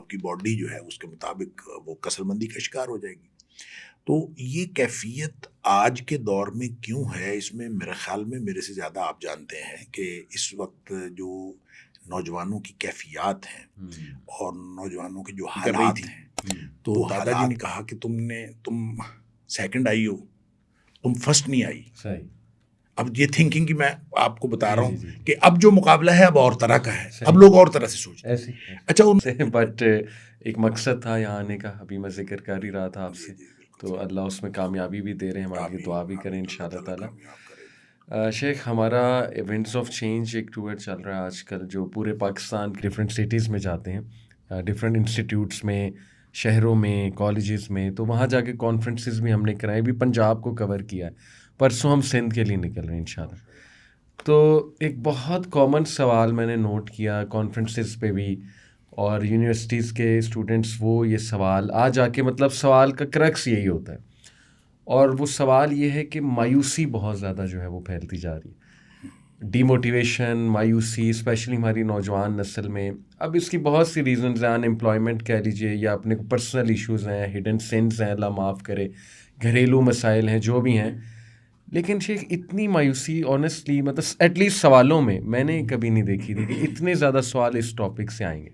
آپ کی باڈی جو ہے اس کے مطابق وہ کسل مندی کا شکار ہو جائے گی. تو یہ کیفیت آج کے دور میں کیوں ہے، اس میں میرے خیال میں میرے سے زیادہ آپ جانتے ہیں کہ اس وقت جو نوجوانوں کی کیفیات ہیں اور نوجوانوں کے جو حالات ہیں، تو دادا جی نے کہا کہ تم سیکنڈ آئی ہو، تم فرسٹ نہیں آئی. صحیح. اب یہ تھنکنگ کی میں آپ کو بتا رہا ہوں کہ اب جو مقابلہ ہے اب اور طرح کا ہے، اب لوگ اور طرح سے سوچتے ہیں. اچھا بٹ ایک مقصد تھا یہاں آنے کا، ابھی میں ذکر کر ہی رہا تھا آپ سے، تو اللہ اس میں کامیابی بھی دے رہے ہیں، ہمارے لیے دعا بھی کریں انشاءاللہ تعالیٰ. شیخ، ہمارا ایونٹس آف چینج ایک ٹور چل رہا ہے آج کل، جو پورے پاکستان کے ڈفرینٹ سٹیز میں جاتے ہیں، ڈفرینٹ انسٹیٹیوٹس میں، شہروں میں، کالجز میں. تو وہاں جا کے کانفرنسز بھی ہم نے کرائے، بھی پنجاب کو کور کیا ہے، پرسوں ہم سندھ کے لیے نکل رہے ہیں انشاءاللہ. تو ایک بہت کامن سوال میں نے نوٹ کیا کانفرنسز پہ بھی، اور یونیورسٹیز کے اسٹوڈنٹس وہ یہ سوال آ جا کے، مطلب سوال کا کرکس یہی ہوتا ہے، اور وہ سوال یہ ہے کہ مایوسی بہت زیادہ جو ہے وہ پھیلتی جا رہی ہے، ڈی موٹیویشن، مایوسی، اسپیشلی ہماری نوجوان نسل میں. اب اس کی بہت سی ریزنز ہیں، ان امپلائمنٹ کہہ لیجیے، یا اپنے پرسنل ایشوز ہیں، ہڈن سنس ہیں، اللہ معاف کرے، گھریلو مسائل ہیں، جو بھی ہیں. لیکن شیخ اتنی مایوسی آنیسٹلی، مطلب ایٹ لیسٹ سوالوں میں نے کبھی نہیں دیکھی تھی کہ اتنے زیادہ سوال اس ٹاپک سے آئیں گے.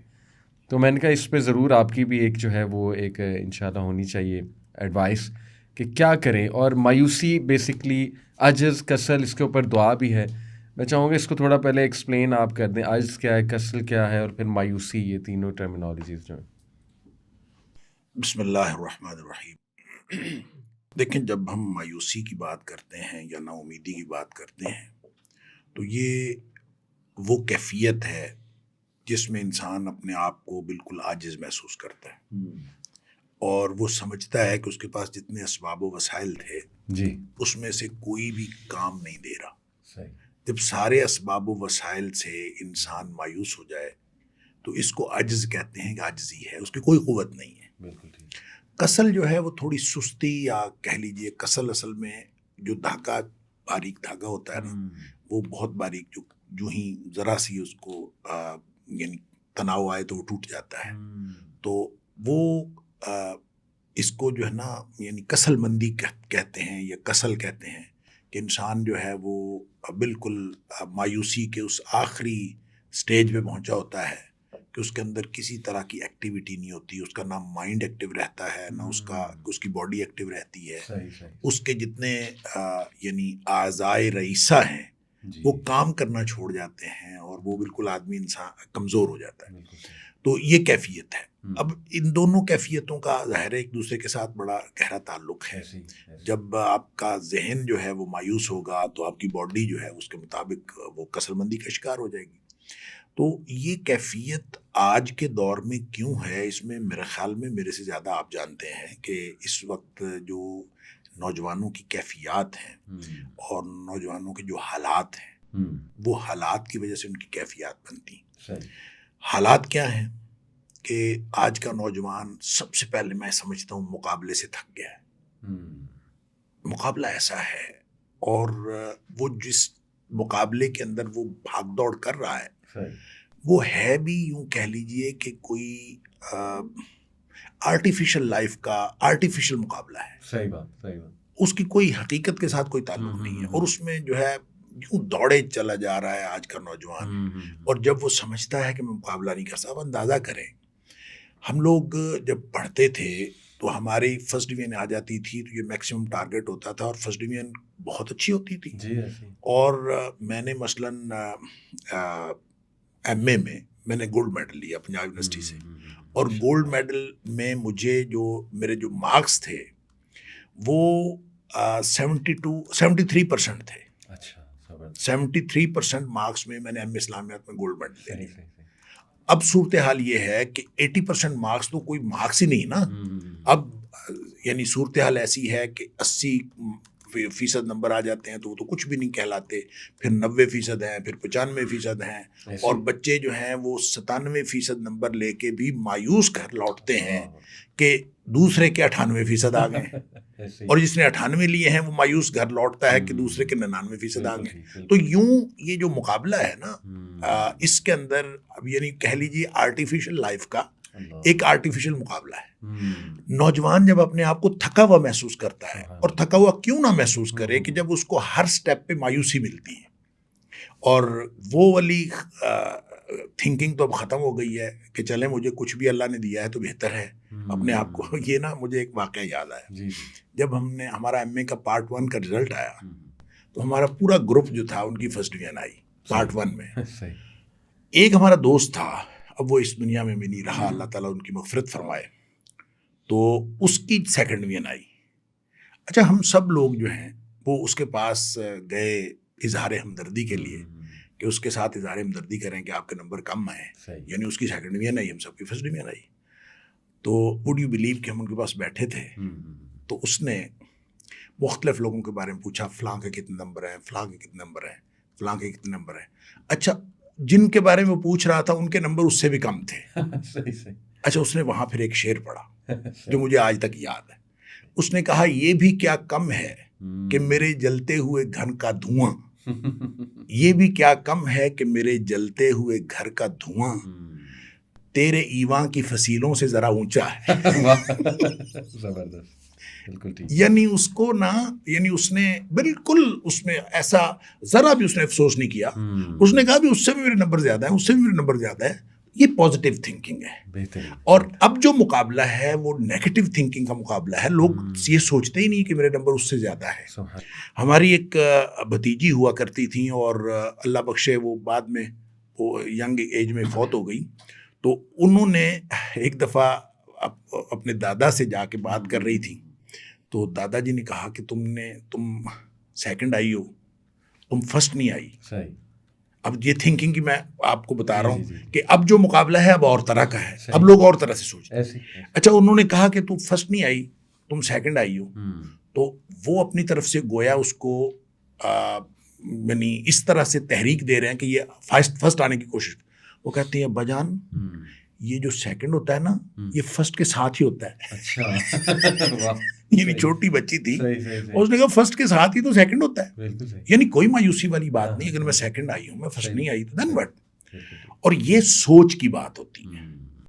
تو میں نے کہا اس پہ ضرور آپ کی بھی ایک جو ہے وہ ایک انشاءاللہ ہونی چاہیے ایڈوائس کہ کیا کریں. اور مایوسی بیسکلی عجز، کسل، اس کے اوپر دعا بھی ہے. میں چاہوں گا اس کو تھوڑا پہلے ایکسپلین آپ کر دیں، عجز کیا ہے، کسل کیا ہے، اور پھر مایوسی، یہ تینوں ٹرمینالوجیز جو ہیں. بسم اللہ الرحمن الرحیم. دیکھیں، جب ہم مایوسی کی بات کرتے ہیں یا نا امیدی کی بات کرتے ہیں تو یہ وہ کیفیت ہے جس میں انسان اپنے آپ کو بالکل عاجز محسوس کرتا ہے، اور وہ سمجھتا ہے کہ اس کے پاس جتنے اسباب و وسائل تھے جی، اس میں سے کوئی بھی کام نہیں دے رہا. صحیح. جب سارے اسباب و وسائل سے انسان مایوس ہو جائے تو اس کو عجز کہتے ہیں کہ عاجزی ہے، اس کی کوئی قوت نہیں ہے. بالکل ٹھیک. کسل جو ہے وہ تھوڑی سستی، یا کہہ لیجئے کسل اصل میں جو دھاگا، باریک دھاگا ہوتا ہے نا، وہ بہت باریک، جو ہی ذرا سی اس کو یعنی تناؤ آئے تو وہ ٹوٹ جاتا ہے. تو وہ اس کو جو ہے نا یعنی کسل مندی کہتے ہیں یا کسل کہتے ہیں، کہ انسان جو ہے وہ بالکل مایوسی کے اس آخری سٹیج پہ پہنچا ہوتا ہے کہ اس کے اندر کسی طرح کی ایکٹیویٹی نہیں ہوتی، اس کا نہ مائنڈ ایکٹیو رہتا ہے، نہ اس کی باڈی ایکٹیو رہتی ہے. اس کے جتنے یعنی اعضائے رئیسہ ہیں وہ کام کرنا چھوڑ جاتے ہیں، اور وہ بالکل آدمی انسان کمزور ہو جاتا ہے. تو یہ کیفیت ہے. اب ان دونوں کیفیتوں کا ظاہر ہے ایک دوسرے کے ساتھ بڑا گہرا تعلق ہے. جب آپ کا ذہن جو ہے وہ مایوس ہوگا تو آپ کی باڈی جو ہے اس کے مطابق وہ کسل مندی کا شکار ہو جائے گی. تو یہ کیفیت آج کے دور میں کیوں ہے، اس میں میرے خیال میں میرے سے زیادہ آپ جانتے ہیں کہ اس وقت جو نوجوانوں کی کیفیات ہیں اور نوجوانوں کے جو حالات ہیں، وہ حالات کی وجہ سے ان کی کیفیات بنتی ہیں. حالات کیا ہیں کہ آج کا نوجوان سب سے پہلے میں سمجھتا ہوں مقابلے سے تھک گیا ہے. مقابلہ ایسا ہے، اور وہ جس مقابلے کے اندر وہ بھاگ دوڑ کر رہا ہے وہ ہے بھی یوں کہہ لیجئے کہ کوئی آرٹیفیشل لائف کا آرٹیفیشل مقابلہ ہے. صحیح بات. اس کی کوئی حقیقت کے ساتھ کوئی تعلق نہیں ہے، اور اس میں جو ہے یوں دوڑے چلا جا رہا ہے آج کا نوجوان. اور جب وہ سمجھتا ہے کہ میں مقابلہ نہیں کر سکتا، اندازہ کریں ہم لوگ جب پڑھتے تھے تو ہماری فرسٹ ڈویژن آ جاتی تھی تو یہ میکسیمم ٹارگٹ ہوتا تھا، اور فرسٹ ڈویژن بہت اچھی ہوتی تھی. اور میں نے مثلاً ایم اے میں نے گولڈ میڈل لیا پنجاب یونیورسٹی سے، اور گولڈ میڈل میں مجھے میرے جو مارکس تھے وہ 73% تھے. 73% مارکس میں نے ایم اے اسلامیات میں گولڈ میڈل لے لیا. اب صورتحال یہ ہے کہ 80% مارکس تو کوئی مارکس ہی نہیں نا. اب یعنی صورتحال ایسی ہے کہ 80% نمبر آ جاتے ہیں تو وہ تو کچھ بھی نہیں کہلاتے، پھر 90% ہیں، پھر 95% ہیں، اور بچے جو ہیں وہ 97% نمبر لے کے بھی مایوس گھر لوٹتے ہیں کہ دوسرے کے 98% آ گئے، اور جس نے 98 لیے ہیں وہ مایوس گھر لوٹتا ہے کہ دوسرے کے 99% آ گئے. تو یوں یہ جو مقابلہ ہے نا، اس کے اندر اب یعنی کہہ لیجیے آرٹیفیشل لائف کا ایک آرٹیفیشل مقابلہ ہے. نوجوان جب اپنے آپ کو تھکا ہوا محسوس کرتا ہے, اور تھکا ہوا کیوں نہ محسوس کرے کہ جب اس کو ہر سٹیپ پہ مایوسی ملتی ہے, اور وہ والی تھنکنگ تو اب ختم ہو گئی ہے کہ چلیں مجھے کچھ بھی اللہ نے دیا ہے تو بہتر ہے اپنے آپ کو. یہ نا مجھے ایک واقعہ یاد آیا, جب ہم نے ہمارا MA کا پارٹ 1 کا رزلٹ آیا تو ہمارا پورا گروپ جو تھا ان کی فرسٹ ڈویژن آئی پارٹ 1 میں. ایک ہمارا دوست تھا, اب وہ اس دنیا میں بھی نہیں رہا, اللہ تعالیٰ ان کی مغفرت فرمائے, تو اس کی سیکنڈ ڈویژن آئی. اچھا, ہم سب لوگ جو ہیں وہ اس کے پاس گئے اظہار ہمدردی کے لیے کہ اس کے ساتھ اظہار ہمدردی کریں کہ آپ کے نمبر کم آئے, یعنی اس کی سیکنڈ ڈویژن آئی, ہم سب کی فرسٹ ڈویژن آئی. تو وڈ یو بلیو کہ ہم ان کے پاس بیٹھے تھے, تو اس نے مختلف لوگوں کے بارے میں پوچھا, فلاں کے کتنے نمبر ہیں, فلاں کے کتنے نمبر ہیں, فلاں کے کتنے نمبر ہیں. اچھا, جن کے بارے میں وہ پوچھ رہا تھا ان کے نمبر اس سے بھی کم تھے. اچھا, اس نے وہاں پھر ایک شعر پڑھا جو مجھے آج تک یاد ہے. اس نے کہا, یہ بھی کیا کم ہے کہ میرے جلتے ہوئے گھر کا دھواں, یہ بھی کیا کم ہے کہ میرے جلتے ہوئے گھر کا دھواں تیرے ایوان کی فصیلوں سے ذرا اونچا ہے. زبردست, بالکل ٹھیک. یعنی اس کو نا, یعنی اس نے بالکل اس میں ایسا ذرا بھی اس نے افسوس نہیں کیا. اس نے کہا بھی اس سے بھی میرے نمبر زیادہ ہیں, اس سے بھی میرے نمبر زیادہ ہے. یہ پازیٹیو تھنکنگ ہے. اور اب جو مقابلہ ہے وہ نیگیٹو تھنکنگ کا مقابلہ ہے. لوگ یہ سوچتے ہی نہیں کہ میرے نمبر اس سے زیادہ ہے. ہماری ایک بھتیجی ہوا کرتی تھیں, اور اللہ بخشے وہ بعد میں وہ ینگ ایج میں فوت ہو گئی. تو انہوں نے ایک دفعہ اپنے دادا سے جا کے بات کر رہی تھی, تو دادا جی نے کہا کہ تم سیکنڈ آئی ہو, تم فرسٹ نہیں آئی. اب یہ تھنکنگ کی میں آپ کو بتا رہا ہوں کہ اب جو مقابلہ ہے اب اور طرح کا ہے, اب لوگ اور طرح سے سوچتے ہیں. اچھا, انہوں نے کہا کہ تم فرسٹ نہیں آئی, تم سیکنڈ آئی ہو, تو وہ اپنی طرف سے گویا اس کو یعنی اس طرح سے تحریک دے رہے ہیں کہ یہ فرسٹ آنے کی کوشش. وہ کہتے ہیں, ابا جان یہ جو سیکنڈ ہوتا ہے نا یہ فرسٹ کے ساتھ ہی ہوتا ہے. اچھا, یعنی چھوٹی بچی تھی, اس نے کہا فرسٹ کے ساتھ ہی تو سیکنڈ ہوتا ہے. یعنی کوئی مایوسی والی بات نہیں, اگر میں سیکنڈ آئی ہوں, میں فرسٹ نہیں آئی تو دین وٹ. اور یہ سوچ کی بات ہوتی ہے.